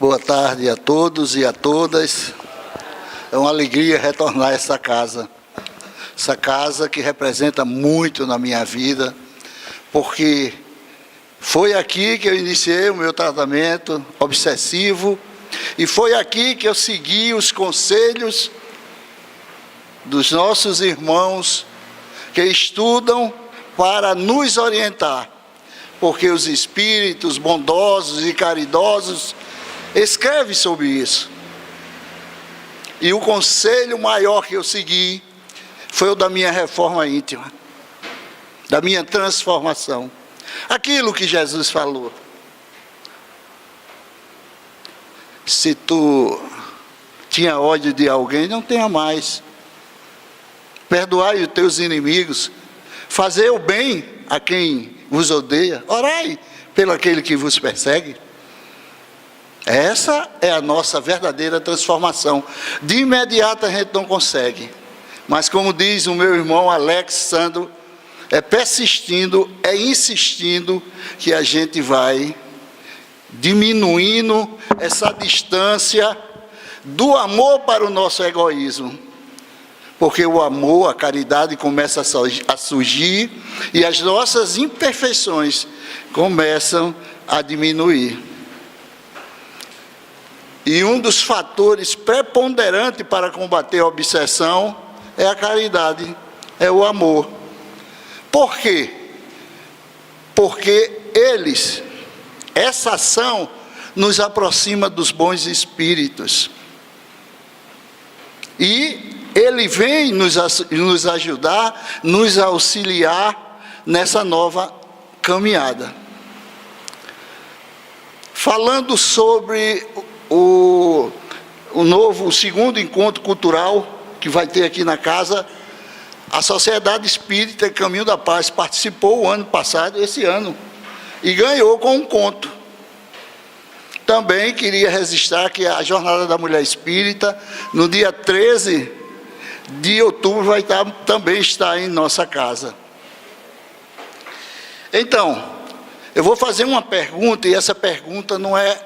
Boa tarde a todos e a todas. É uma alegria retornar a essa casa que representa muito na minha vida, porque foi aqui que eu iniciei o meu tratamento obsessivo e foi aqui que eu segui os conselhos dos nossos irmãos que estudam para nos orientar, porque os espíritos bondosos e caridosos escrevem sobre isso. E o conselho maior que eu segui foi o da minha reforma íntima, da minha transformação. Aquilo que Jesus falou. Se tu tinha ódio de alguém, não tenha mais. Perdoai os teus inimigos. Fazei o bem a quem vos odeia. Orai pelo aquele que vos persegue. Essa é a nossa verdadeira transformação. De imediato a gente não consegue. Mas como diz o meu irmão Alex Sandro, é persistindo, é insistindo que a gente vai diminuindo essa distância do amor para o nosso egoísmo. Porque o amor, a caridade começa a surgir e as nossas imperfeições começam a diminuir. E um dos fatores preponderantes para combater a obsessão é a caridade, é o amor. Por quê? Porque essa ação nos aproxima dos bons espíritos. E ele vem nos ajudar, nos auxiliar nessa nova caminhada. Falando sobre o segundo encontro cultural que vai ter aqui na casa, a Sociedade Espírita Caminho da Paz participou o ano passado, esse ano, e ganhou com um conto. Também queria registrar que a Jornada da Mulher Espírita, no dia 13 de outubro, também estar em nossa casa. Então, eu vou fazer uma pergunta, e essa pergunta não é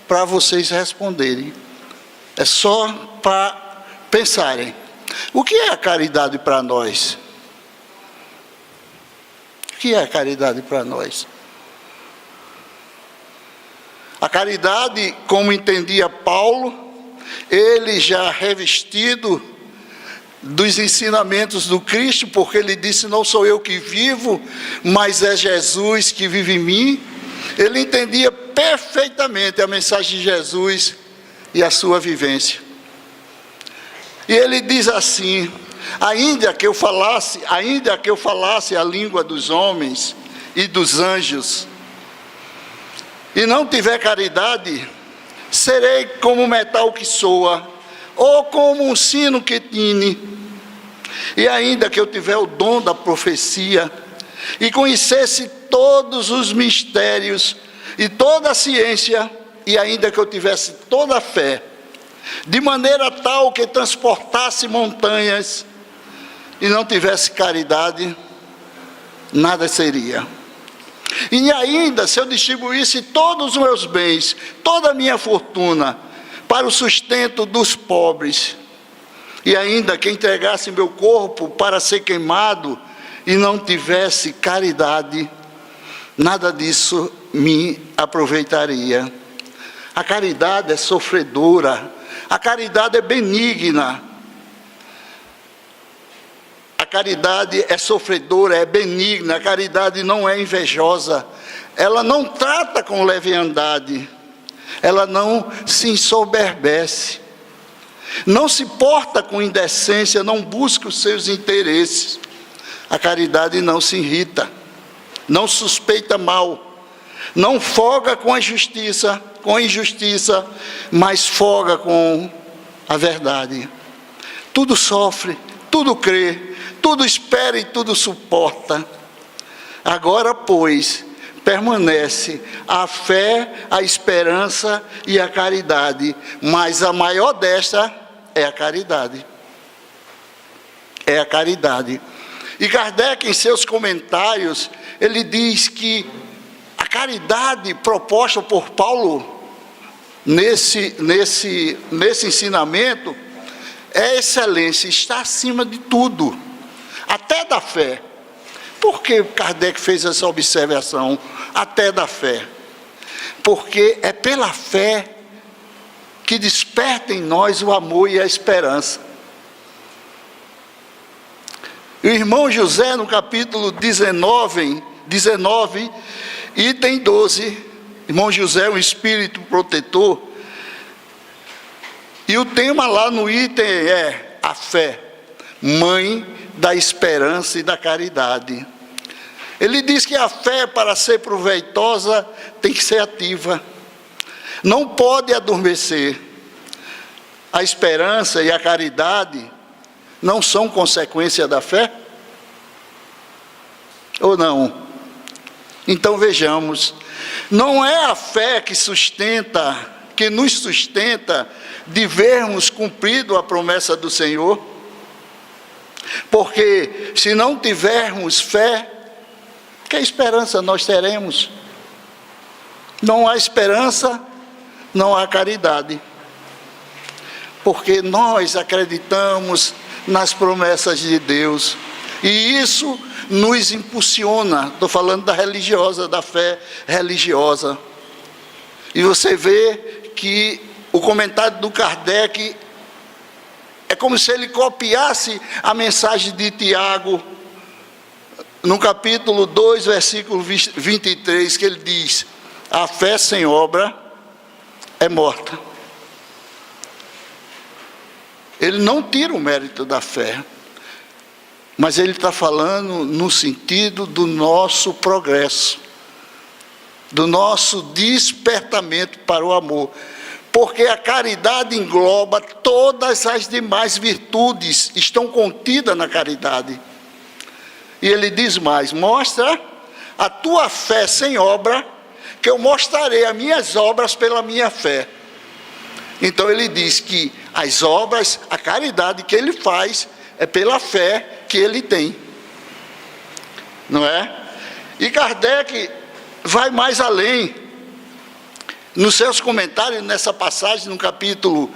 para vocês responderem, é só para pensarem. O que é a caridade para nós? O que é a caridade para nós? A caridade, como entendia Paulo, ele já revestido dos ensinamentos do Cristo, porque ele disse, não sou eu que vivo, mas é Jesus que vive em mim. Ele entendia perfeitamente a mensagem de Jesus e a sua vivência. E ele diz assim, ainda que eu falasse a língua dos homens e dos anjos, e não tiver caridade, serei como metal que soa, ou como um sino que tine. E ainda que eu tiver o dom da profecia, e conhecesse todos os mistérios, e toda a ciência, e ainda que eu tivesse toda a fé, de maneira tal que transportasse montanhas, e não tivesse caridade, nada seria. E ainda, se eu distribuísse todos os meus bens, toda a minha fortuna, para o sustento dos pobres, e ainda que entregasse meu corpo para ser queimado, e não tivesse caridade, nada disso me aproveitaria. A caridade é sofredora, a caridade é benigna, a caridade é sofredora, é benigna, a caridade não é invejosa, ela não trata com leviandade, ela não se ensoberbece, não se porta com indecência, não busca os seus interesses. A caridade não se irrita, não suspeita mal, não folga com a injustiça, mas folga com a verdade. Tudo sofre, tudo crê, tudo espera e tudo suporta. Agora, pois, permanece a fé, a esperança e a caridade, mas a maior desta é a caridade. É a caridade. E Kardec, em seus comentários, ele diz que a caridade proposta por Paulo nesse ensinamento é excelência, está acima de tudo, até da fé. Por que Kardec fez essa observação? Até da fé. Porque é pela fé que desperta em nós o amor e a esperança. O irmão José, no capítulo 19, item 12, irmão José é um espírito protetor, e o tema lá no item é a fé, mãe da esperança e da caridade. Ele diz que a fé, para ser proveitosa, tem que ser ativa, não pode adormecer. A esperança e a caridade não são consequência da fé? Ou não? Então vejamos, não é a fé que nos sustenta de vermos cumprido a promessa do Senhor? Porque se não tivermos fé, que esperança nós teremos? Não há esperança, não há caridade. Porque nós acreditamos nas promessas de Deus, e isso nos impulsiona. Estou falando da religiosa, da fé religiosa. E você vê que o comentário do Kardec é como se ele copiasse a mensagem de Tiago, no capítulo 2, versículo 23, que ele diz: a fé sem obra é morta. Ele não tira o mérito da fé, mas ele está falando no sentido do nosso progresso, do nosso despertamento para o amor, porque a caridade engloba todas as demais virtudes, estão contidas na caridade. E ele diz mais: mostra a tua fé sem obra, que eu mostrarei as minhas obras pela minha fé. Então ele diz que as obras, a caridade que ele faz, é pela fé que ele tem, não é? E Kardec vai mais além. Nos seus comentários, nessa passagem, no capítulo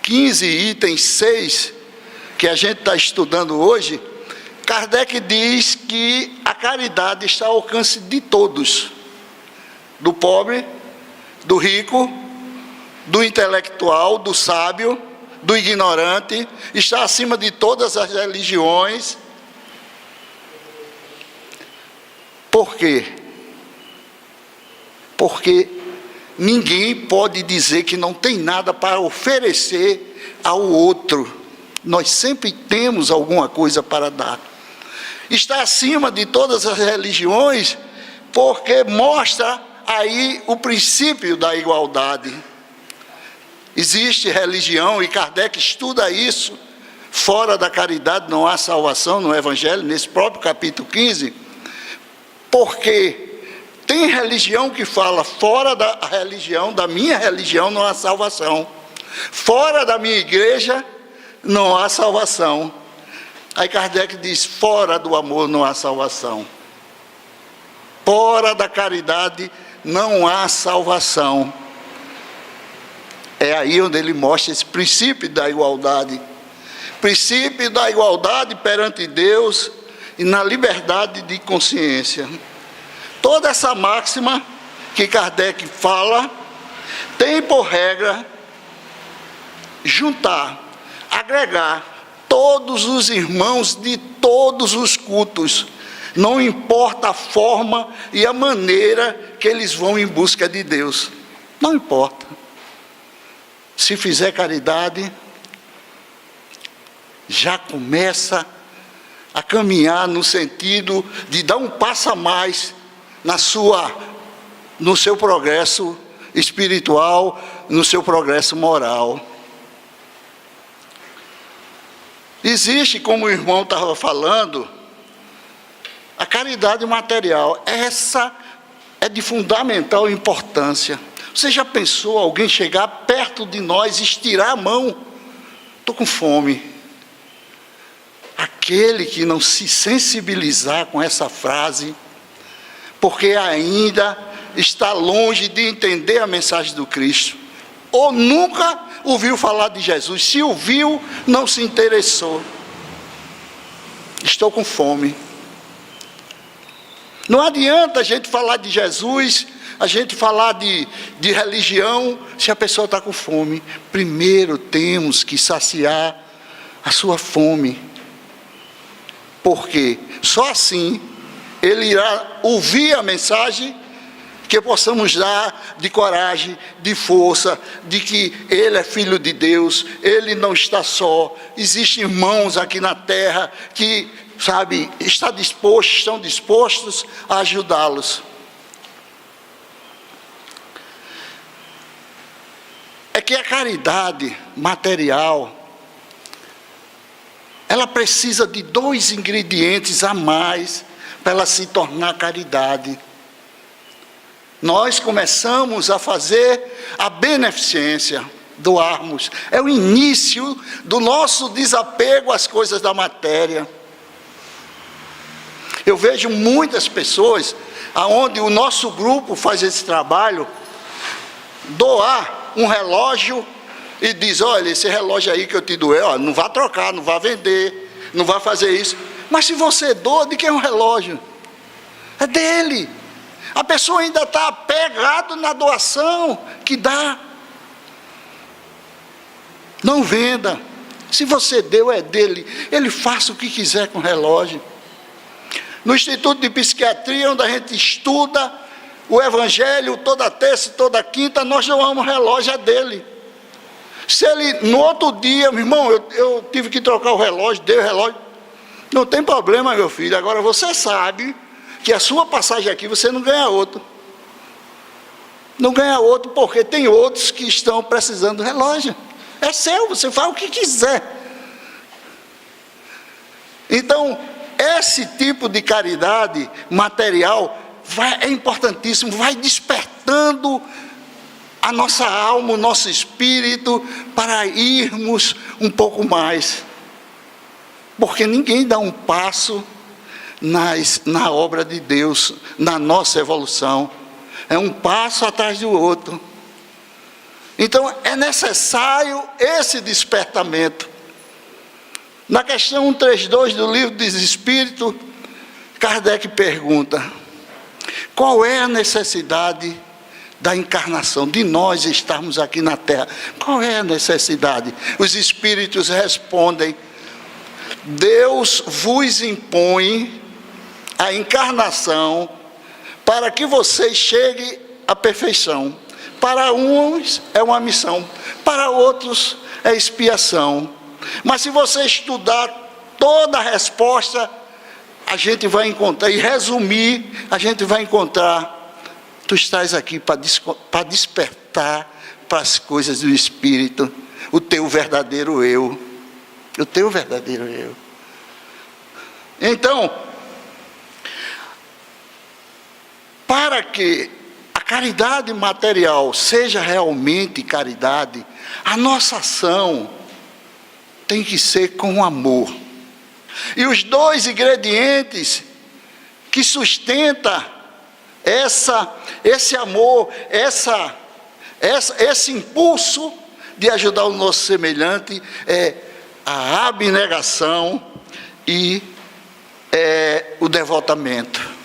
15, item 6, que a gente está estudando hoje, Kardec diz que a caridade está ao alcance de todos, do pobre, do rico, do intelectual, do sábio, do ignorante, está acima de todas as religiões. Por quê? Porque ninguém pode dizer que não tem nada para oferecer ao outro. Nós sempre temos alguma coisa para dar. Está acima de todas as religiões, porque mostra aí o princípio da igualdade. Existe religião, e Kardec estuda isso, fora da caridade não há salvação, no Evangelho, nesse próprio capítulo 15, porque tem religião que fala, fora da religião, da minha religião não há salvação, fora da minha igreja não há salvação. Aí Kardec diz: fora do amor não há salvação, fora da caridade não há salvação. É aí onde ele mostra esse princípio da igualdade. Princípio da igualdade perante Deus e na liberdade de consciência. Toda essa máxima que Kardec fala tem por regra juntar, agregar todos os irmãos de todos os cultos. Não importa a forma e a maneira que eles vão em busca de Deus. Não importa. Se fizer caridade, já começa a caminhar no sentido de dar um passo a mais no seu progresso espiritual, no seu progresso moral. Existe, como o irmão estava falando, a caridade material. Essa é de fundamental importância. Você já pensou alguém chegar perto de nós, estirar a mão? Estou com fome. Aquele que não se sensibilizar com essa frase, porque ainda está longe de entender a mensagem do Cristo. ou nunca ouviu falar de Jesus. Se ouviu, não se interessou. Estou com fome. Não adianta a gente falar de Jesus, a gente falar de religião, se a pessoa está com fome. Primeiro temos que saciar a sua fome. Porque só assim ele irá ouvir a mensagem que possamos dar de coragem, de força, de que Ele é Filho de Deus, Ele não está só. Existem irmãos aqui na terra que, estão dispostos a ajudá-los. É que a caridade material, ela precisa de 2 ingredientes a mais para ela se tornar caridade. Nós começamos a fazer a beneficência, doarmos. É o início do nosso desapego às coisas da matéria. Eu vejo muitas pessoas, aonde o nosso grupo faz esse trabalho, doar um relógio e diz: olha, esse relógio aí que eu te doei, ó, não vá trocar, não vá vender, não vá fazer isso. Mas se você doa, de quem é o relógio? É dele. A pessoa ainda está apegada na doação que dá. Não venda. Se você deu, é dele. Ele faça o que quiser com o relógio. No Instituto de Psiquiatria, onde a gente estuda o Evangelho, toda terça e toda quinta, nós doamos relógio, é dele. Se ele, no outro dia, meu irmão, eu tive que trocar o relógio, dei o relógio, não tem problema, meu filho. Agora você sabe que a sua passagem aqui você não ganha outro. Não ganha outro porque tem outros que estão precisando do relógio. É seu, você faz o que quiser. Então, esse tipo de caridade material é importantíssimo, vai despertando a nossa alma, o nosso espírito, para irmos um pouco mais. Porque ninguém dá um passo na obra de Deus, na nossa evolução. É um passo atrás do outro. Então é necessário esse despertamento. Na questão 132 do Livro dos Espíritos, Kardec pergunta: qual é a necessidade da encarnação, de nós estarmos aqui na Terra? Qual é a necessidade? Os Espíritos respondem: Deus vos impõe a encarnação para que vocês cheguem à perfeição. Para uns é uma missão, para outros é expiação. Mas se você estudar toda a resposta, a gente vai encontrar, e resumir, a gente vai encontrar: tu estás aqui para despertar para as coisas do Espírito, o teu verdadeiro eu. O teu verdadeiro eu. Então, para que a caridade material seja realmente caridade, a nossa ação tem que ser com amor. E os 2 ingredientes que sustentam esse amor, esse impulso de ajudar o nosso semelhante é a abnegação e o devotamento.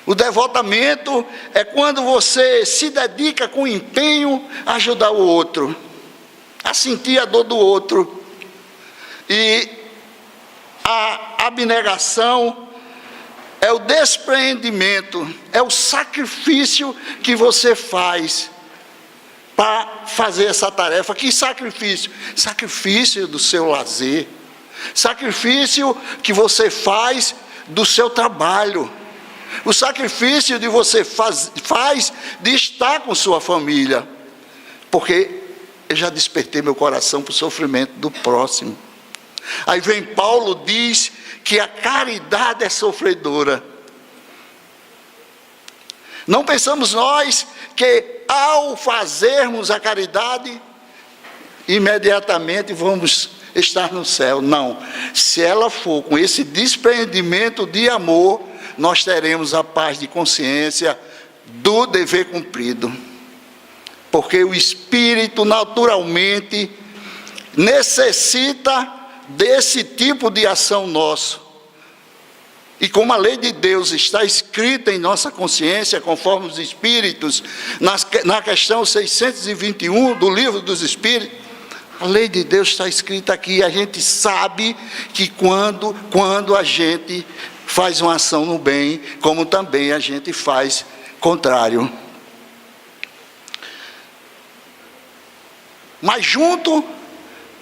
O devotamento é quando você se dedica com empenho a ajudar o outro, a sentir a dor do outro. E a abnegação é o despreendimento, é o sacrifício que você faz para fazer essa tarefa. Que sacrifício? Sacrifício do seu lazer, sacrifício que você faz do seu trabalho, o sacrifício de você faz de estar com sua família, porque eu já despertei meu coração para o sofrimento do próximo. Aí vem Paulo, diz que a caridade é sofredora. Não pensamos nós que ao fazermos a caridade, imediatamente vamos estar no céu. Não. Se ela for com esse desprendimento de amor, nós teremos a paz de consciência do dever cumprido. porque o espírito naturalmente necessita desse tipo de ação nosso. E como a lei de Deus está escrita em nossa consciência, conforme os Espíritos, na questão 621 do Livro dos Espíritos, a lei de Deus está escrita aqui. A gente sabe que quando a gente faz uma ação no bem, como também a gente faz contrário. Mas junto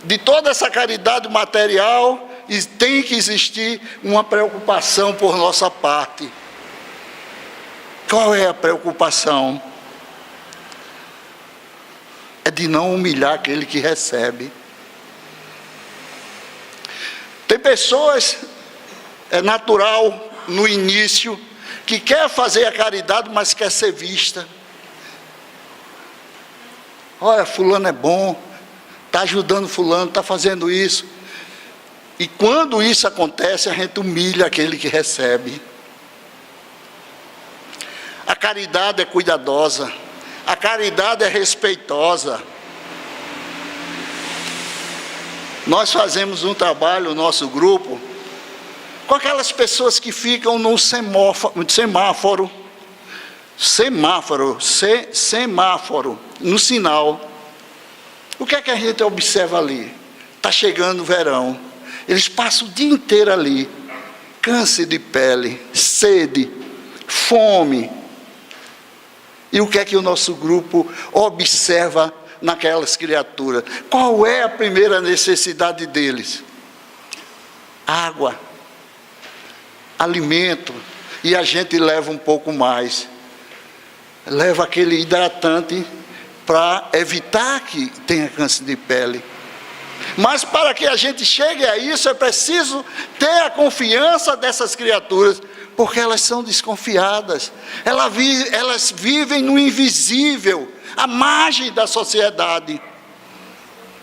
de toda essa caridade material, tem que existir uma preocupação por nossa parte. Qual é a preocupação? É de não humilhar aquele que recebe. Tem pessoas, é natural no início, que quer fazer a caridade, mas quer ser vista. Olha, fulano é bom, está ajudando fulano, está fazendo isso. E quando isso acontece, a gente humilha aquele que recebe. A caridade é cuidadosa, a caridade é respeitosa. Nós fazemos um trabalho, o nosso grupo, com aquelas pessoas que ficam no semáforo, no sinal. O que é que a gente observa ali? Está chegando o verão. Eles passam o dia inteiro ali, câncer de pele, sede, fome. E o que é que o nosso grupo observa naquelas criaturas? Qual é a primeira necessidade deles? Água, alimento, e a gente leva um pouco mais. Leva aquele hidratante para evitar que tenha câncer de pele. Mas para que a gente chegue a isso, é preciso ter a confiança dessas criaturas, porque elas são desconfiadas, elas vivem no invisível, à margem da sociedade,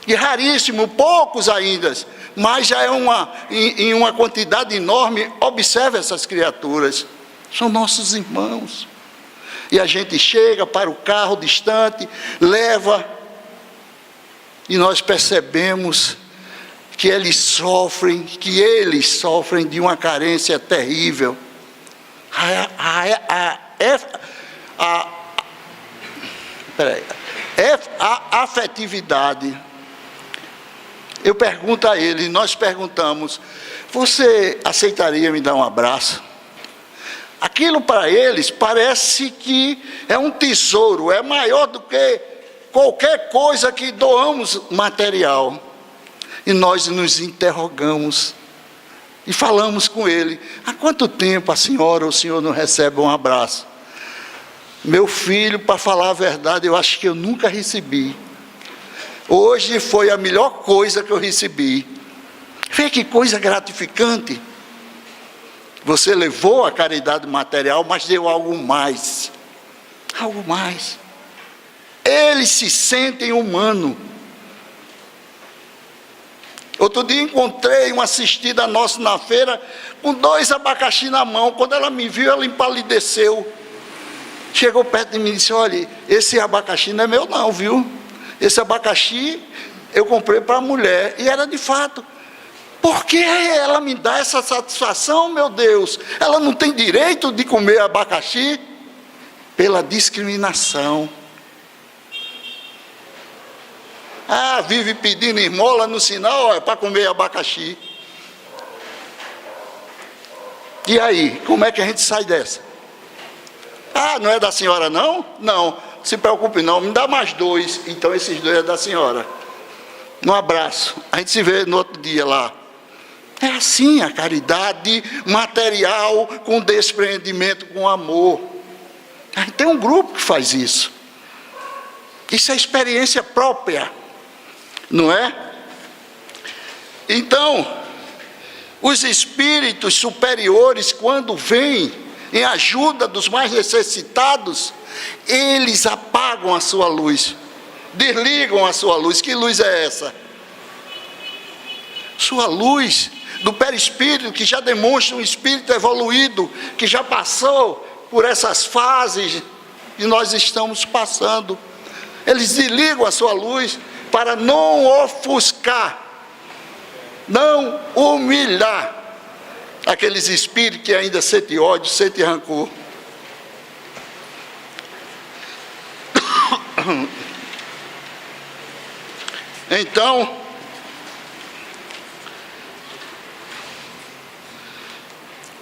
e raríssimo, poucos ainda, mas já é em uma quantidade enorme. Observe essas criaturas, são nossos irmãos, e a gente chega para o carro distante, leva, e nós percebemos que eles sofrem de uma carência terrível. A afetividade. Eu pergunto a ele, nós perguntamos: você aceitaria me dar um abraço? Aquilo para eles parece que é um tesouro, é maior do que qualquer coisa que doamos material. E nós nos interrogamos e falamos com ele: há quanto tempo a senhora ou o senhor não recebe um abraço? Meu filho, para falar a verdade, eu acho que eu nunca recebi. Hoje foi a melhor coisa que eu recebi. Vê que coisa gratificante. Você levou a caridade material, mas deu algo mais. Algo mais. Eles se sentem humanos. Outro dia encontrei uma assistida nossa na feira com 2 abacaxi na mão. Quando ela me viu, ela empalideceu. Chegou perto de mim e disse: olha, esse abacaxi não é meu não, viu? Esse abacaxi eu comprei para a mulher. E era de fato. Por que ela me dá essa satisfação, meu Deus? Ela não tem direito de comer abacaxi? Pela discriminação. Vive pedindo esmola no sinal, para comer abacaxi. E aí, como é que a gente sai dessa? Não é da senhora não? Não, se preocupe não, me dá mais 2. Então esses 2 é da senhora. Um abraço, a gente se vê no outro dia lá. É assim a caridade material, com desprendimento, com amor. Tem um grupo que faz isso. Isso é experiência própria, não é? Então, os espíritos superiores, quando vêm em ajuda dos mais necessitados, eles apagam a sua luz, desligam a sua luz. Que luz é essa? Sua luz do perispírito, que já demonstra um espírito evoluído, que já passou por essas fases que nós estamos passando. Eles desligam a sua luz para não ofuscar, não humilhar aqueles espíritos que ainda sentem ódio, sentem rancor. Então,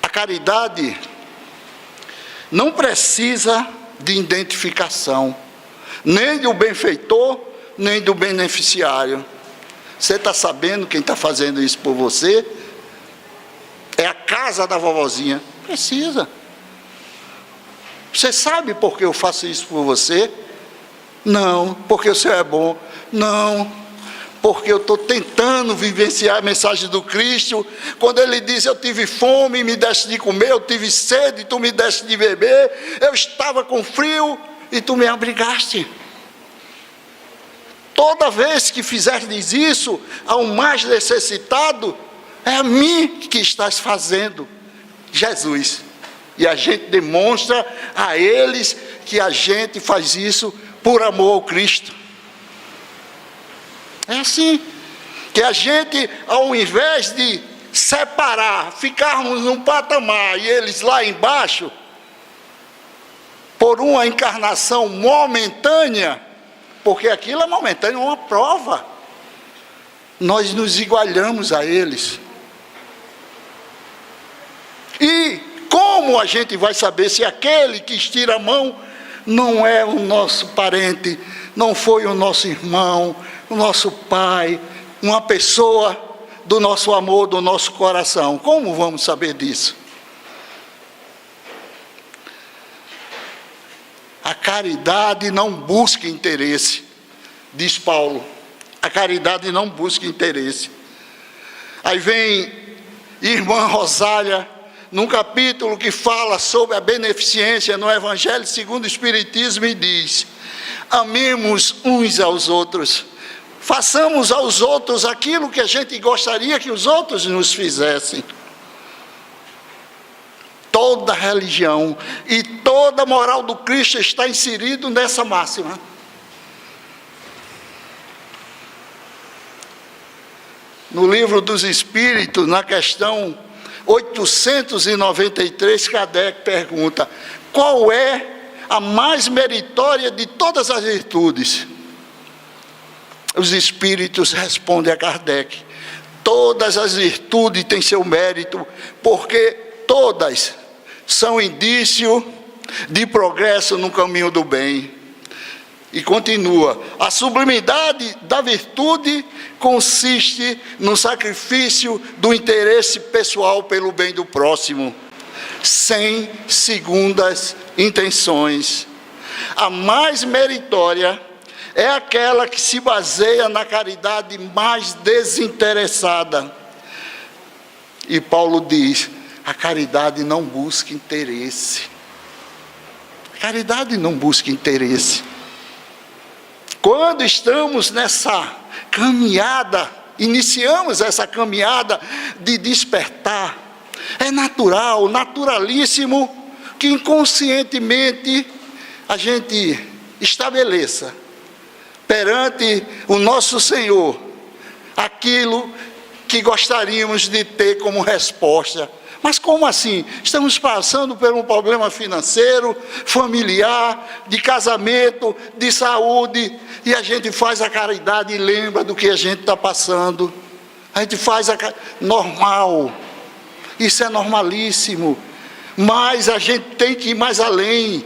a caridade não precisa de identificação, nem do benfeitor, nem do beneficiário. Você está sabendo quem está fazendo isso por você? É a casa da vovozinha. Precisa. Você sabe por que eu faço isso por você? Não, porque o Senhor é bom. Não, porque eu estou tentando vivenciar a mensagem do Cristo. Quando Ele diz, eu tive fome e me deste de comer, eu tive sede e tu me deste de beber, eu estava com frio e tu me abrigaste. Toda vez que fizerdes isso ao mais necessitado, é a mim que estás fazendo, Jesus. E a gente demonstra a eles que a gente faz isso por amor ao Cristo. É assim, que a gente, ao invés de separar, ficarmos num patamar e eles lá embaixo, por uma encarnação momentânea, porque aquilo é momentâneo, é uma prova, nós nos igualamos a eles. E como a gente vai saber se aquele que estira a mão não é o nosso parente, não foi o nosso irmão, o nosso pai, uma pessoa do nosso amor, do nosso coração? Como vamos saber disso? A caridade não busca interesse, diz Paulo. A caridade não busca interesse. Aí vem irmã Rosália, num capítulo que fala sobre a beneficência no Evangelho segundo o Espiritismo, e diz: amemos uns aos outros, façamos aos outros aquilo que a gente gostaria que os outros nos fizessem. Toda religião e toda moral do Cristo está inserido nessa máxima. No Livro dos Espíritos, na questão 893, Kardec pergunta: qual é a mais meritória de todas as virtudes? Os Espíritos respondem a Kardec: todas as virtudes têm seu mérito, porque todas são indício de progresso no caminho do bem. E continua: a sublimidade da virtude consiste no sacrifício do interesse pessoal pelo bem do próximo, sem segundas intenções. A mais meritória é aquela que se baseia na caridade mais desinteressada. E Paulo diz: a caridade não busca interesse. A caridade não busca interesse. Quando estamos nessa caminhada, iniciamos essa caminhada de despertar, é natural, naturalíssimo, que inconscientemente a gente estabeleça perante o nosso Senhor aquilo que gostaríamos de ter como resposta. Mas como assim? Estamos passando por um problema financeiro, familiar, de casamento, de saúde, e a gente faz a caridade e lembra do que a gente está passando. A gente faz normal, isso é normalíssimo, mas a gente tem que ir mais além,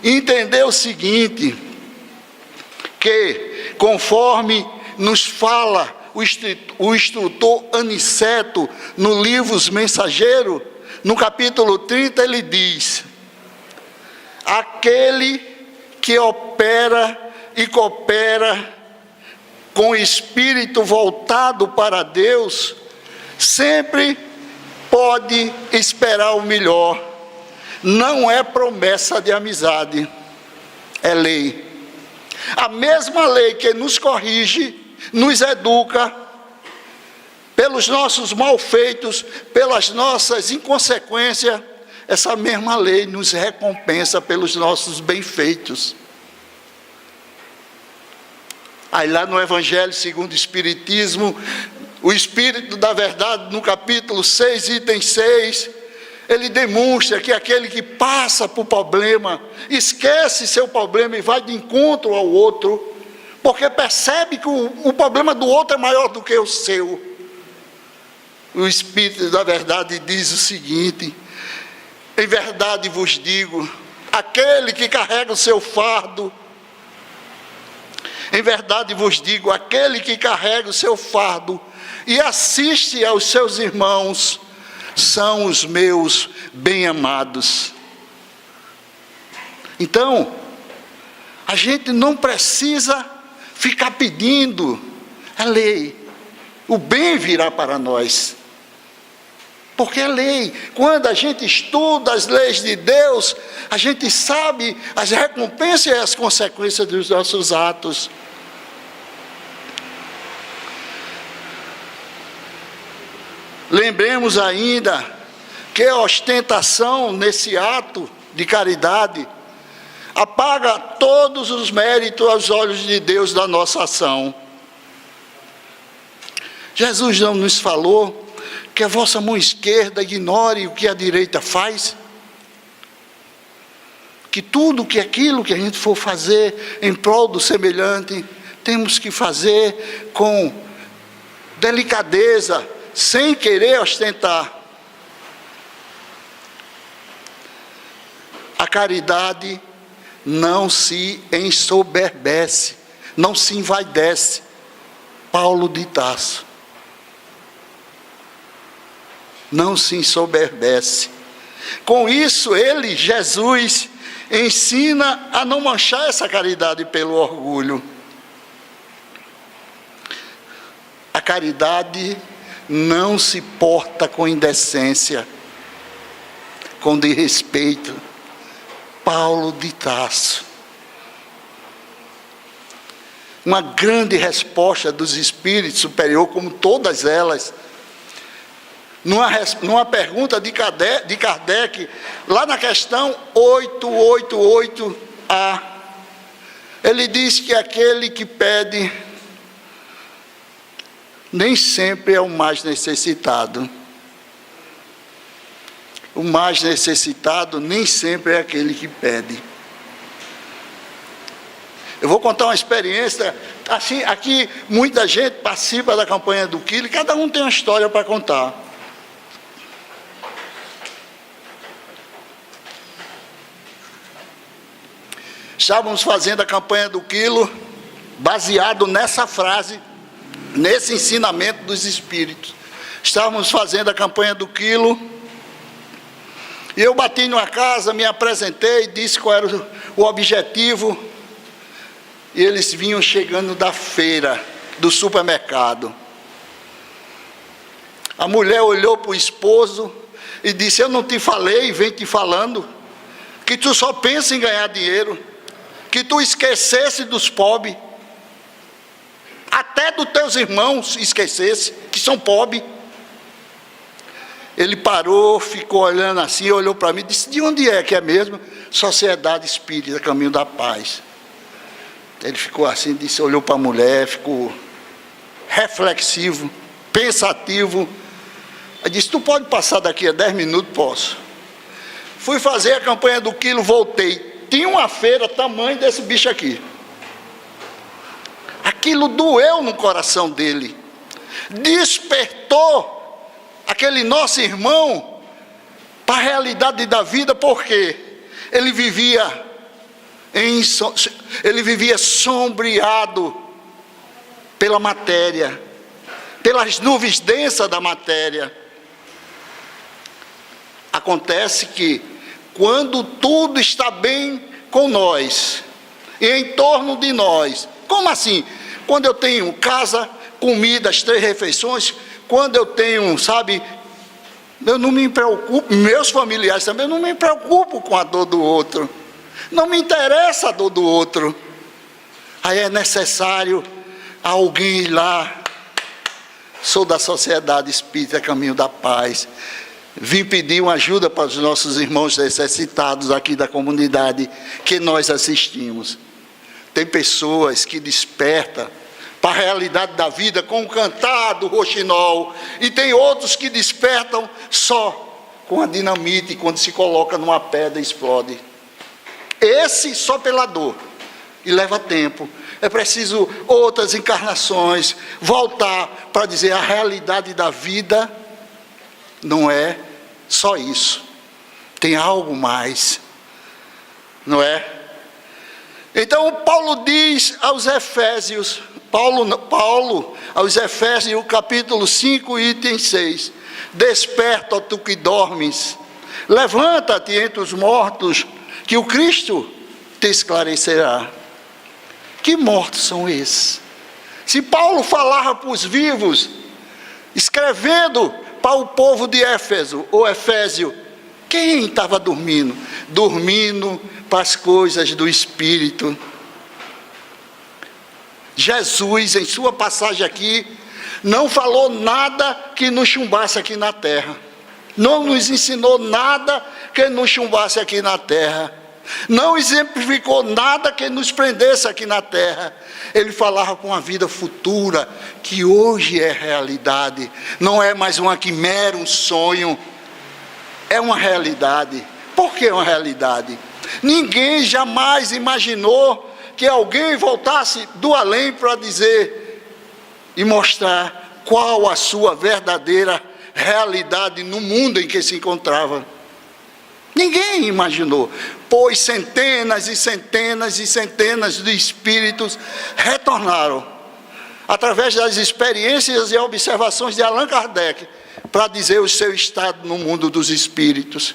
entender o seguinte, que conforme nos fala o instrutor Aniceto, no livro Os Mensageiros, no capítulo 30, ele diz: aquele que opera e coopera com o espírito voltado para Deus, sempre pode esperar o melhor. Não é promessa de amizade, é lei. A mesma lei que nos corrige, nos educa, pelos nossos malfeitos, pelas nossas inconsequências, essa mesma lei nos recompensa pelos nossos bem-feitos. Aí lá no Evangelho segundo o Espiritismo, o Espírito da Verdade, no capítulo 6, item 6, ele demonstra que aquele que passa por problema, esquece seu problema e vai de encontro ao outro, porque percebe que o problema do outro é maior do que o seu. O Espírito da Verdade diz o seguinte: em verdade vos digo, aquele que carrega o seu fardo, em verdade vos digo, aquele que carrega o seu fardo e assiste aos seus irmãos, são os meus bem-amados. Então, a gente não precisa ficar pedindo a lei. O bem virá para nós. Porque é lei. Quando a gente estuda as leis de Deus, a gente sabe as recompensas e as consequências dos nossos atos. Lembremos ainda que a ostentação nesse ato de caridade apaga todos os méritos aos olhos de Deus da nossa ação. Jesus não nos falou que a vossa mão esquerda ignore o que a direita faz? Que tudo que aquilo que a gente for fazer em prol do semelhante, temos que fazer com delicadeza, sem querer ostentar. A caridade não se ensoberbece, não se envaidece. Paulo de Tarso. Não se ensoberbece. Com isso, ele, Jesus, ensina a não manchar essa caridade pelo orgulho. A caridade não se porta com indecência, com desrespeito. Paulo de Tarso. Uma grande resposta dos espíritos superiores, como todas elas, numa pergunta de Kardec, lá na questão 888A, ele diz que aquele que pede nem sempre é o mais necessitado. O mais necessitado nem sempre é aquele que pede. Eu vou contar uma experiência, assim, aqui muita gente participa da campanha do quilo, e cada um tem uma história para contar. Estávamos fazendo a campanha do quilo, baseado nessa frase, nesse ensinamento dos espíritos. Estávamos fazendo a campanha do quilo, e eu bati numa casa, me apresentei, disse qual era o objetivo, e eles vinham chegando da feira, do supermercado. A mulher olhou para o esposo e disse: eu não te falei, vem te falando, que tu só pensa em ganhar dinheiro, que tu esquecesse dos pobres, até dos teus irmãos esquecesse, que são pobres. Ele parou, ficou olhando assim, olhou para mim e disse: de onde é que é mesmo? Sociedade Espírita, Caminho da Paz. Ele ficou assim, disse, olhou para a mulher, ficou reflexivo, pensativo. Aí disse: tu pode passar daqui a 10 minutos? Posso. Fui fazer a campanha do quilo, voltei. Tinha uma feira tamanho desse bicho aqui. Aquilo doeu no coração dele. Despertou aquele nosso irmão para a realidade da vida, porque ele vivia sombreado pela matéria, pelas nuvens densas da matéria. Acontece que quando tudo está bem com nós, e em torno de nós, como assim? Quando eu tenho casa, comida, as 3 refeições, quando eu tenho, sabe, eu não me preocupo, meus familiares também, eu não me preocupo com a dor do outro, não me interessa a dor do outro. Aí é necessário alguém ir lá: sou da Sociedade Espírita Caminho da Paz, vim pedir uma ajuda para os nossos irmãos necessitados aqui da comunidade que nós assistimos. Tem pessoas que despertam para a realidade da vida com o cantar do roxinol, e tem outros que despertam só com a dinamite, quando se coloca numa pedra e explode. Esse só pela dor, e leva tempo. É preciso outras encarnações, voltar para dizer a realidade da vida não é só isso, tem algo mais, não é? Então Paulo diz aos Efésios, Paulo aos Efésios, capítulo 5, item 6, desperta, ó tu que dormes, levanta-te entre os mortos, que o Cristo te esclarecerá. Que mortos são esses? Se Paulo falava para os vivos, escrevendo para o povo de Éfeso, ou Efésio, quem estava dormindo? Dormindo para as coisas do Espírito. Jesus, em sua passagem aqui, não falou nada que nos chumbasse aqui na terra. Não nos ensinou nada que nos chumbasse aqui na terra. Não exemplificou nada que nos prendesse aqui na terra. Ele falava com a vida futura, que hoje é realidade. Não é mais uma quimera, um sonho. É uma realidade. Por que uma realidade? Ninguém jamais imaginou que alguém voltasse do além para dizer e mostrar qual a sua verdadeira realidade no mundo em que se encontrava. Ninguém imaginou, pois centenas e centenas e centenas de espíritos retornaram, através das experiências e observações de Allan Kardec, para dizer o seu estado no mundo dos espíritos.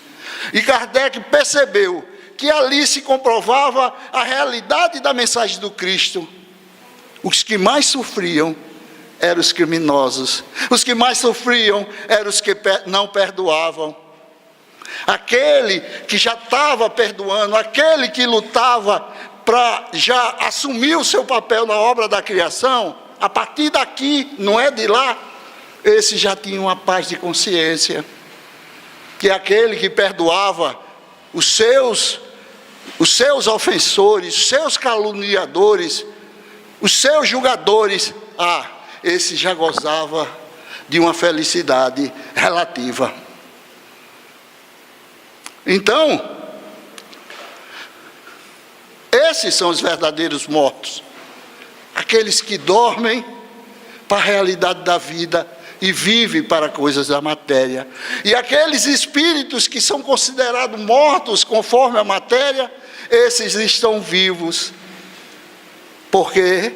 E Kardec percebeu que ali se comprovava a realidade da mensagem do Cristo. Os que mais sofriam eram os criminosos, os que mais sofriam eram os que não perdoavam. Aquele que já estava perdoando, aquele que lutava para já assumir o seu papel na obra da criação, a partir daqui, não é de lá, esse já tinha uma paz de consciência, que aquele que perdoava os seus ofensores, os seus caluniadores, os seus julgadores, esse já gozava de uma felicidade relativa. Então, esses são os verdadeiros mortos, aqueles que dormem para a realidade da vida e vivem para coisas da matéria. E aqueles espíritos que são considerados mortos conforme a matéria, esses estão vivos, porque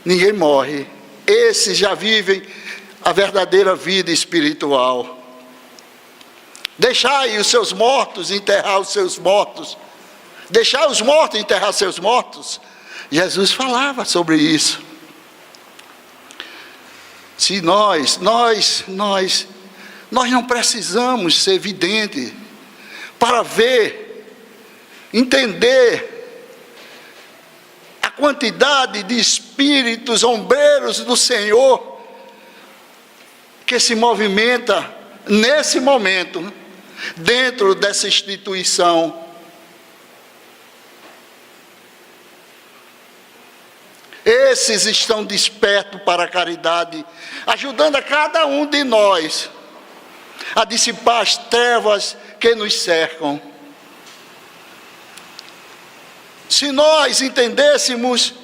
ninguém morre. Esses já vivem a verdadeira vida espiritual. Deixai os seus mortos enterrar os seus mortos. Deixai os mortos enterrar seus mortos. Jesus falava sobre isso. Se nós não precisamos ser videntes para ver, entender a quantidade de espíritos ombreiros do Senhor que se movimenta nesse momento dentro dessa instituição. Esses estão despertos para a caridade, ajudando a cada um de nós a dissipar as trevas que nos cercam. Se nós entendêssemos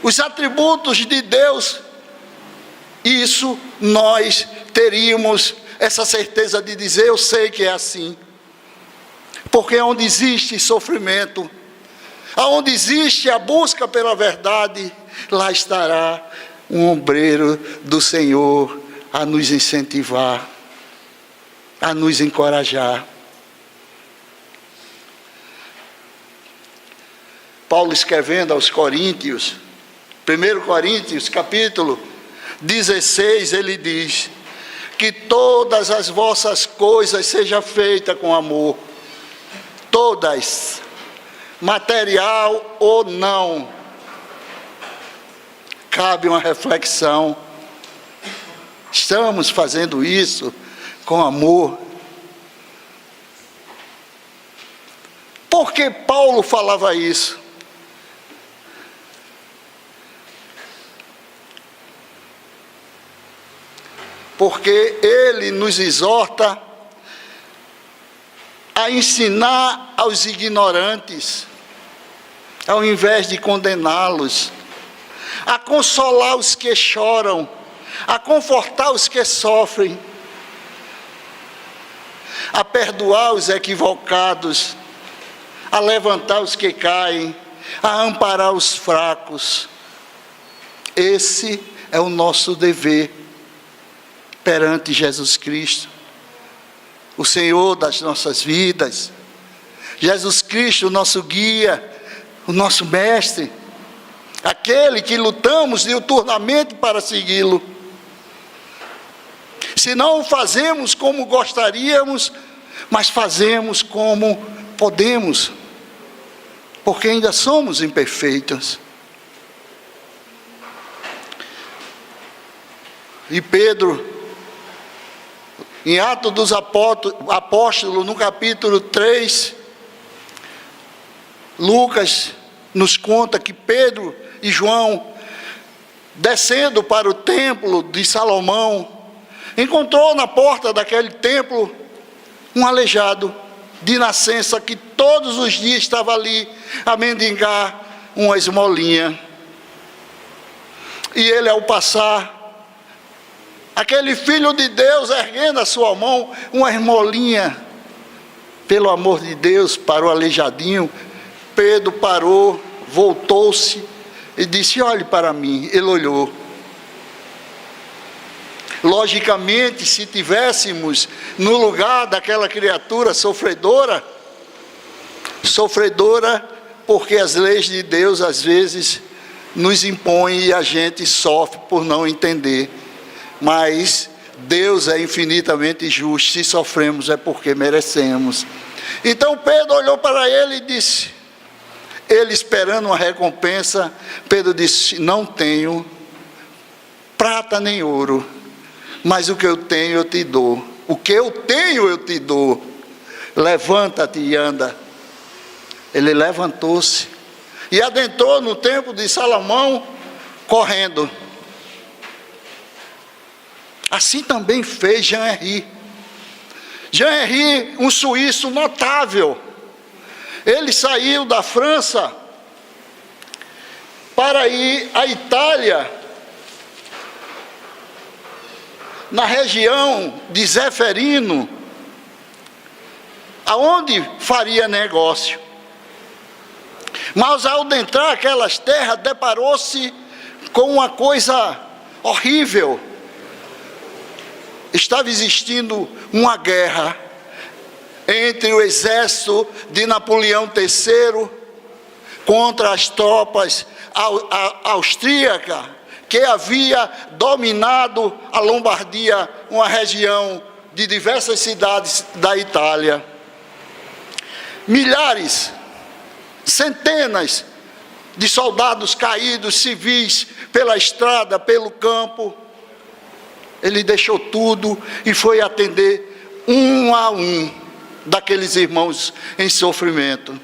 os atributos de Deus, isso nós teríamos essa certeza de dizer: eu sei que é assim. Porque onde existe sofrimento, aonde existe a busca pela verdade, lá estará um ombreiro do Senhor a nos incentivar, a nos encorajar. Paulo, escrevendo aos Coríntios, 1 Coríntios, capítulo 16, ele diz: que todas as vossas coisas sejam feitas com amor. Todas, material ou não. Cabe uma reflexão. Estamos fazendo isso com amor? Por que Paulo falava isso? porque ele nos exorta a ensinar aos ignorantes, ao invés de condená-los, a consolar os que choram, a confortar os que sofrem, a perdoar os equivocados, a levantar os que caem, a amparar os fracos. Esse é o nosso dever perante Jesus Cristo, o Senhor das nossas vidas. Jesus Cristo, o nosso guia, o nosso mestre, aquele que lutamos diuturnamente para segui-lo. Se não o fazemos como gostaríamos, mas fazemos como podemos, porque ainda somos imperfeitos. E Pedro, em Atos dos Apóstolos, no capítulo 3, Lucas nos conta que Pedro e João, descendo para o templo de Salomão, encontrou na porta daquele templo um aleijado de nascença que todos os dias estava ali a mendigar uma esmolinha. E ele, ao passar, aquele filho de Deus erguendo a sua mão, uma esmolinha, pelo amor de Deus, para o aleijadinho, Pedro parou, voltou-se e disse: olhe para mim. Ele olhou. Logicamente, se tivéssemos no lugar daquela criatura sofredora porque as leis de Deus às vezes nos impõem e a gente sofre por não entender. Mas Deus é infinitamente justo, se sofremos é porque merecemos. Então Pedro olhou para ele e disse, ele esperando uma recompensa, Pedro disse: não tenho prata nem ouro, mas o que eu tenho eu te dou. O que eu tenho eu te dou. Levanta-te e anda. Ele levantou-se e adentrou no templo de Salomão correndo. Assim também fez Jean-Henri. Jean-Henri, um suíço notável. Ele saiu da França para ir à Itália, na região de Zeferino, aonde faria negócio. Mas ao adentrar aquelas terras, deparou-se com uma coisa horrível. Estava existindo uma guerra entre o exército de Napoleão III contra as tropas austríacas que havia dominado a Lombardia, uma região de diversas cidades da Itália. Milhares, centenas de soldados caídos, civis, pela estrada, pelo campo. Ele deixou tudo e foi atender um a um daqueles irmãos em sofrimento.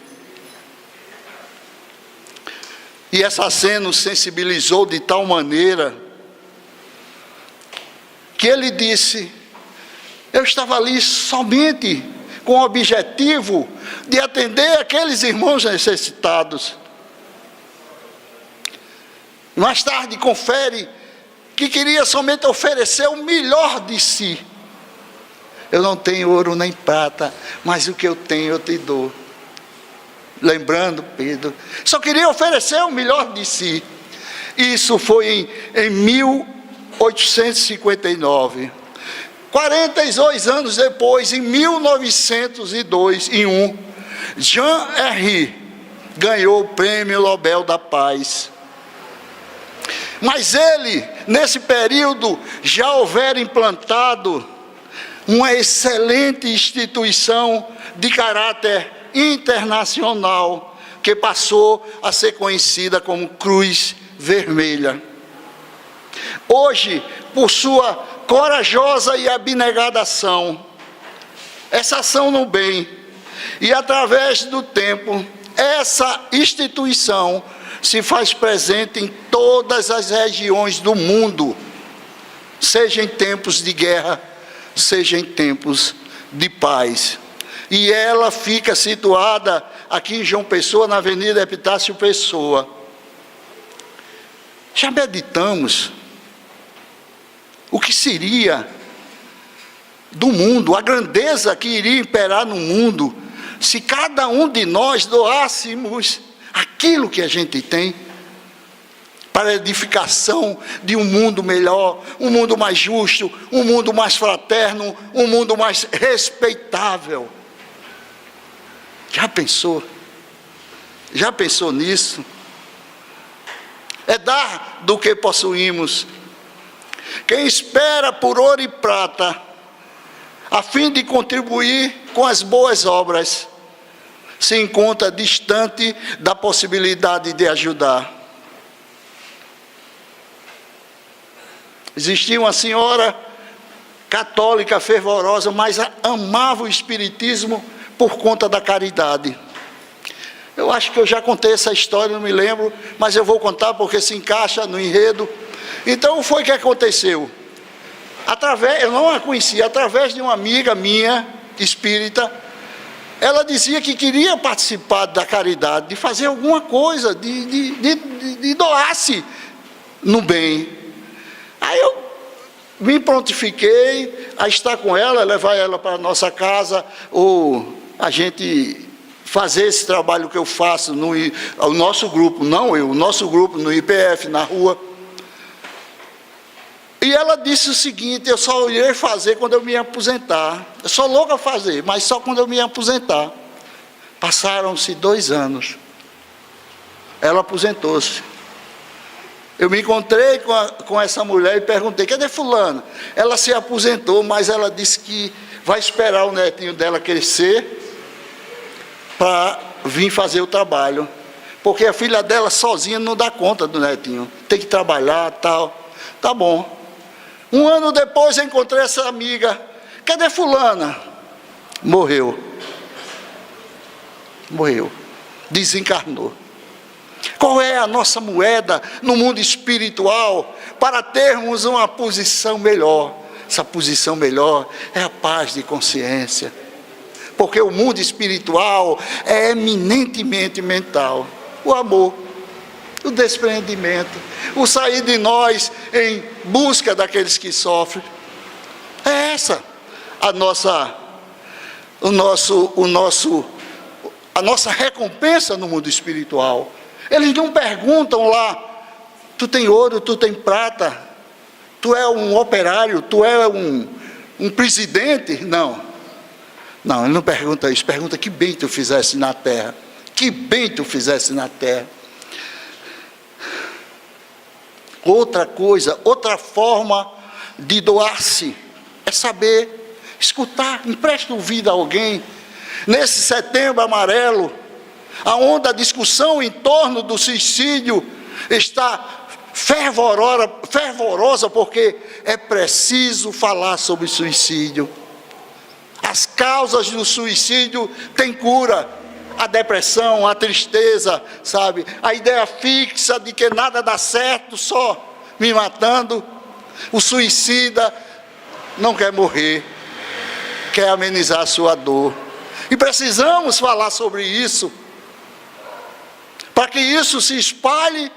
E essa cena o sensibilizou de tal maneira que ele disse: eu estava ali somente com o objetivo de atender aqueles irmãos necessitados. Mais tarde confere que queria somente oferecer o melhor de si. Eu não tenho ouro nem prata, mas o que eu tenho eu te dou. Lembrando, Pedro, só queria oferecer o melhor de si. Isso foi em 1859. 42 anos depois, em 1902, Jean-Henri ganhou o Prêmio Nobel da Paz. Mas ele, nesse período, já houvera implantado uma excelente instituição de caráter internacional, que passou a ser conhecida como Cruz Vermelha. Hoje, por sua corajosa e abnegada ação, essa ação no bem, e através do tempo, essa instituição se faz presente em todas as regiões do mundo, seja em tempos de guerra, seja em tempos de paz. E ela fica situada aqui em João Pessoa, na Avenida Epitácio Pessoa. Já meditamos o que seria do mundo, a grandeza que iria imperar no mundo, se cada um de nós doássemos aquilo que a gente tem para a edificação de um mundo melhor, um mundo mais justo, um mundo mais fraterno, um mundo mais respeitável. Já pensou? Já pensou nisso? É dar do que possuímos. Quem espera por ouro e prata, a fim de contribuir com as boas obras, se encontra distante da possibilidade de ajudar. Existia uma senhora católica fervorosa, mas amava o espiritismo por conta da caridade. Eu acho que eu já contei essa história, não me lembro, mas eu vou contar porque se encaixa no enredo. Então foi o que aconteceu. Eu não a conhecia, através de uma amiga minha, espírita, ela dizia que queria participar da caridade, de fazer alguma coisa, de doar-se no bem. Aí eu me prontifiquei a estar com ela, levar ela para a nossa casa, ou a gente fazer esse trabalho que eu faço, o nosso grupo, não eu, o nosso grupo no IPF, na rua. E ela disse o seguinte: eu só irei fazer quando eu me aposentar. Eu sou louco a fazer, mas só quando eu me aposentar. Passaram-se 2 anos. Ela aposentou-se. Eu me encontrei com essa mulher e perguntei: cadê fulana? Ela se aposentou, mas ela disse que vai esperar o netinho dela crescer para vir fazer o trabalho. Porque a filha dela sozinha não dá conta do netinho. Tem que trabalhar, tal. Tá bom. 1 ano depois eu encontrei essa amiga. Cadê fulana? Morreu. Morreu. Desencarnou. Qual é a nossa moeda no mundo espiritual para termos uma posição melhor? Essa posição melhor é a paz de consciência. Porque o mundo espiritual é eminentemente mental. O amor, o desprendimento, o sair de nós em busca daqueles que sofrem. É essa a nossa recompensa no mundo espiritual. Eles não perguntam lá: tu tem ouro, tu tem prata, tu é um operário, tu é um presidente? Não, ele não pergunta isso. Pergunta: que bem tu fizesse na terra, que bem tu fizesse na terra. Outra coisa, outra forma de doar-se é saber escutar. Empresta ouvido a alguém. Nesse Setembro Amarelo, aonde a discussão em torno do suicídio está fervorosa, porque é preciso falar sobre suicídio. As causas do suicídio têm cura. A depressão, a tristeza, sabe? A ideia fixa de que nada dá certo, só me matando. O suicida não quer morrer, quer amenizar a sua dor. E precisamos falar sobre isso, para que isso se espalhe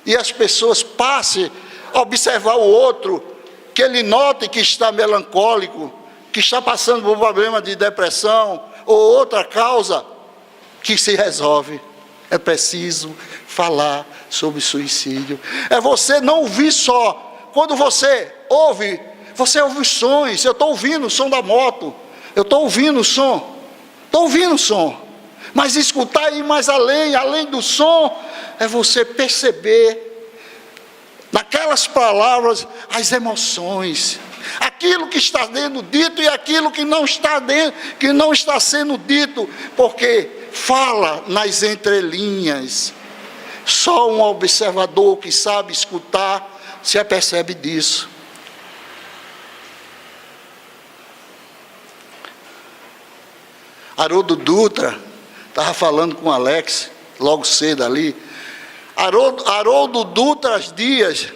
e as pessoas passem a observar o outro, que ele note que está melancólico, que está passando por um problema de depressão ou outra causa que se resolve. É preciso falar sobre suicídio. É você não ouvir só. Quando você ouve os sons. Eu estou ouvindo o som da moto, eu estou ouvindo o som, mas escutar e ir mais além do som, é você perceber naquelas palavras as emoções, aquilo que está sendo dito e aquilo que não está sendo dito, porque fala nas entrelinhas. Só um observador que sabe escutar se apercebe disso. Haroldo Dutra estava falando com o Alex logo cedo ali. Haroldo Dutra Dias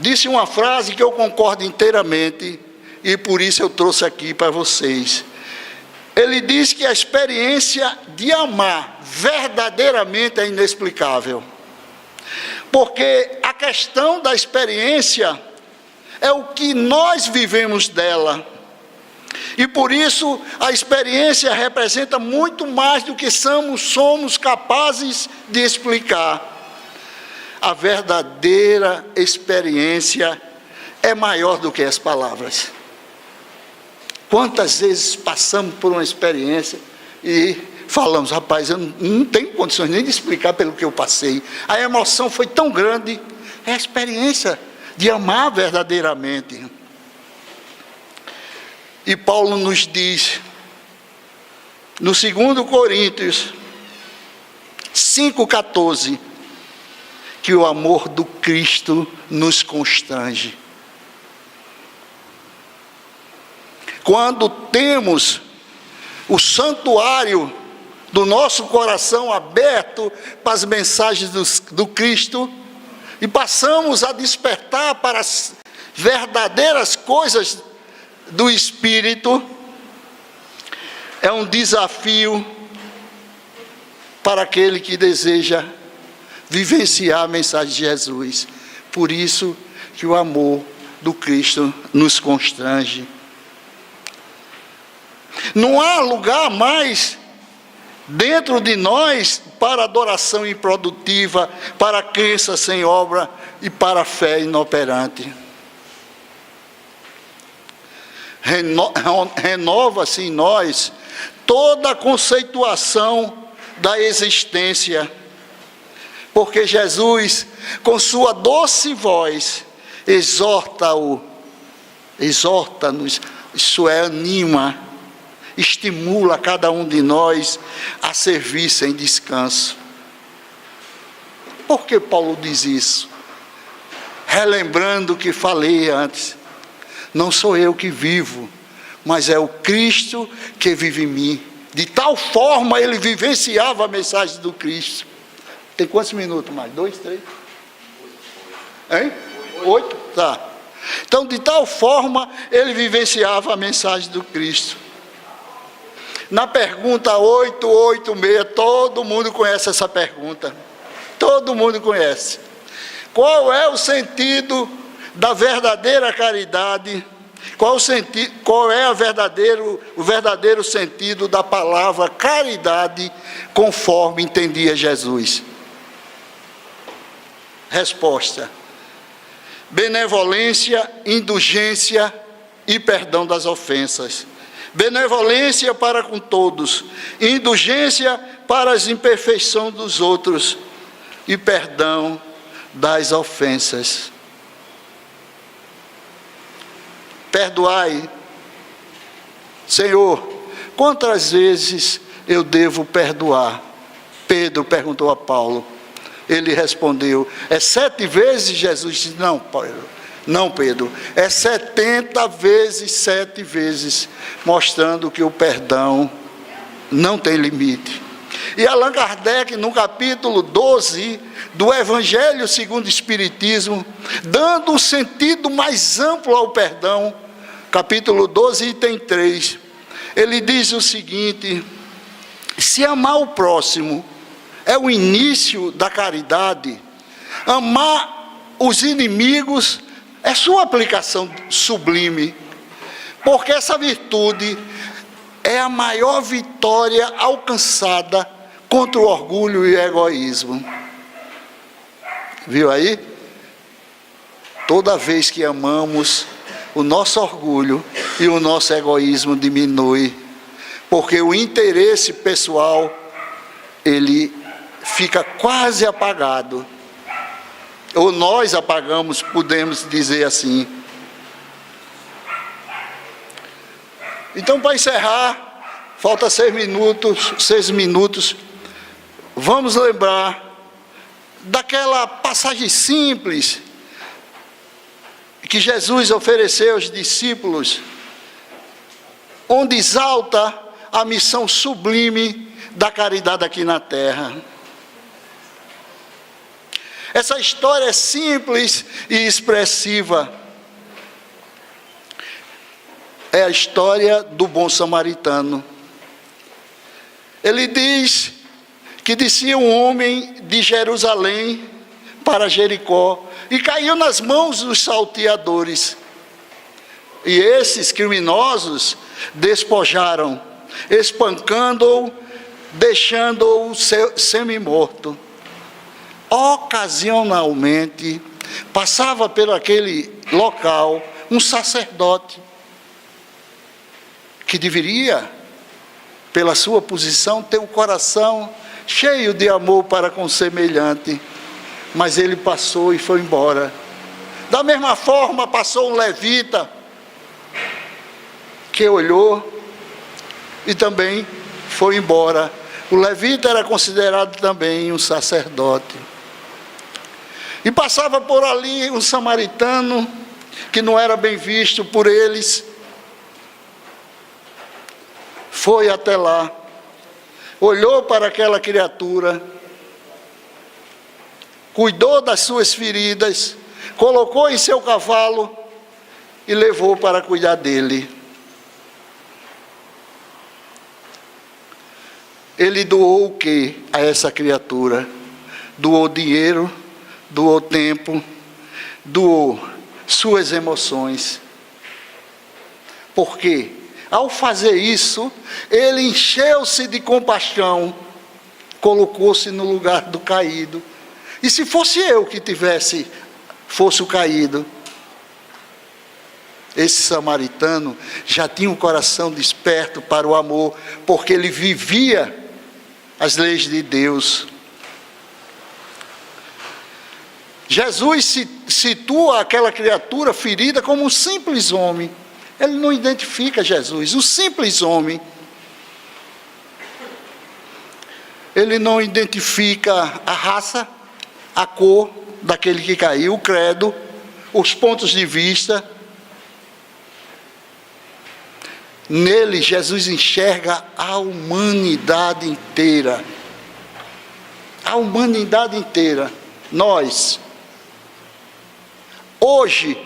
disse uma frase que eu concordo inteiramente, e por isso eu trouxe aqui para vocês. Ele diz que a experiência de amar verdadeiramente é inexplicável. Porque a questão da experiência é o que nós vivemos dela. E por isso a experiência representa muito mais do que somos capazes de explicar. A verdadeira experiência é maior do que as palavras. Quantas vezes passamos por uma experiência e falamos, rapaz, eu não tenho condições nem de explicar pelo que eu passei. A emoção foi tão grande. É a experiência de amar verdadeiramente. E Paulo nos diz, no 2 Coríntios 5,14, que o amor do Cristo nos constrange. Quando temos o santuário do nosso coração aberto para as mensagens do Cristo, e passamos a despertar para as verdadeiras coisas do Espírito, é um desafio para aquele que deseja vivenciar a mensagem de Jesus. Por isso que o amor do Cristo nos constrange. Não há lugar mais dentro de nós para adoração improdutiva, para crença sem obra e para fé inoperante. Renova-se em nós toda a conceituação da existência, porque Jesus, com sua doce voz, exorta-nos, isso é, anima, estimula cada um de nós a servir sem descanso. Por que Paulo diz isso? Relembrando o que falei antes, não sou eu que vivo, mas é o Cristo que vive em mim. De tal forma ele vivenciava a mensagem do Cristo. Tem quantos minutos mais? 2, 3? Hein? 8? Tá. Então, de tal forma ele vivenciava a mensagem do Cristo. Na pergunta 886, todo mundo conhece essa pergunta. Todo mundo conhece. Qual é o sentido da verdadeira caridade? Qual é o verdadeiro sentido da palavra caridade, conforme entendia Jesus? Resposta: benevolência, indulgência e perdão das ofensas. Benevolência para com todos, indulgência para as imperfeições dos outros e perdão das ofensas. Perdoai, Senhor, quantas vezes eu devo perdoar? Pedro perguntou a Paulo. Ele respondeu, é 7 vezes? Jesus disse, não, Pedro, é 70 vezes 7 vezes, mostrando que o perdão não tem limite. E Allan Kardec, no capítulo 12 do Evangelho segundo o Espiritismo, dando um sentido mais amplo ao perdão, capítulo 12, item 3, ele diz o seguinte: se amar o próximo é o início da caridade, amar os inimigos é sua aplicação sublime, porque essa virtude é a maior vitória alcançada contra o orgulho e o egoísmo. Viu aí? Toda vez que amamos, o nosso orgulho e o nosso egoísmo diminui, porque o interesse pessoal, ele fica quase apagado, ou nós apagamos, podemos dizer assim. Então, para encerrar, falta 6 minutos, vamos lembrar daquela passagem simples que Jesus ofereceu aos discípulos, onde exalta a missão sublime da caridade aqui na terra. Essa história é simples e expressiva. É a história do bom samaritano. Ele diz que descia um homem de Jerusalém para Jericó e caiu nas mãos dos salteadores. E esses criminosos despojaram, espancando-o, deixando-o semi-morto. Ocasionalmente, passava por aquele local um sacerdote, que deveria, pela sua posição, ter um coração cheio de amor para com o semelhante, mas ele passou e foi embora. Da mesma forma, passou um levita, que olhou e também foi embora. O levita era considerado também um sacerdote. E passava por ali um samaritano, que não era bem visto por eles. Foi até lá, olhou para aquela criatura, cuidou das suas feridas, colocou em seu cavalo e levou para cuidar dele. Ele doou o que a essa criatura? Doou dinheiro, doou tempo, doou suas emoções. Por quê? Ao fazer isso, ele encheu-se de compaixão, colocou-se no lugar do caído. E se fosse eu que fosse o caído, esse samaritano já tinha um coração desperto para o amor, porque ele vivia as leis de Deus. Jesus situa aquela criatura ferida como um simples homem. Ele não identifica Jesus, o simples homem. Ele não identifica a raça, a cor daquele que caiu, o credo, os pontos de vista. Nele, Jesus enxerga a humanidade inteira. A humanidade inteira. Nós. Hoje,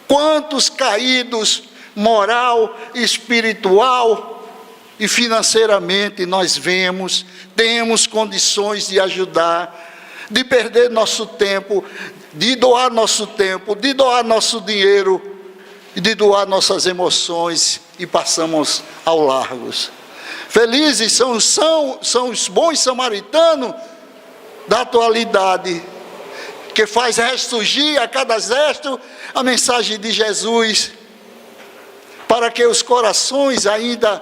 quantos caídos moral, espiritual e financeiramente nós vemos, temos condições de ajudar, de perder nosso tempo, de doar nosso tempo, de doar nosso dinheiro, e de doar nossas emoções, e passamos ao largo. Felizes são os bons samaritanos da atualidade, que faz ressurgir a cada gesto a mensagem de Jesus, para que os corações ainda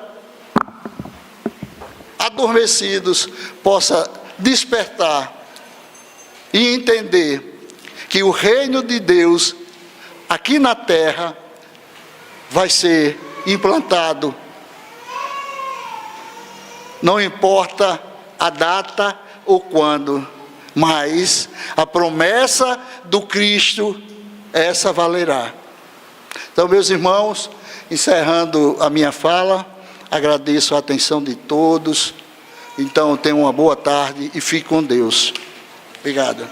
adormecidos possam despertar e entender que o reino de Deus aqui na terra vai ser implantado. Não importa a data ou quando, mas a promessa do Cristo, essa valerá. Então, meus irmãos, encerrando a minha fala, agradeço a atenção de todos. Então, tenham uma boa tarde e fique com Deus. Obrigado.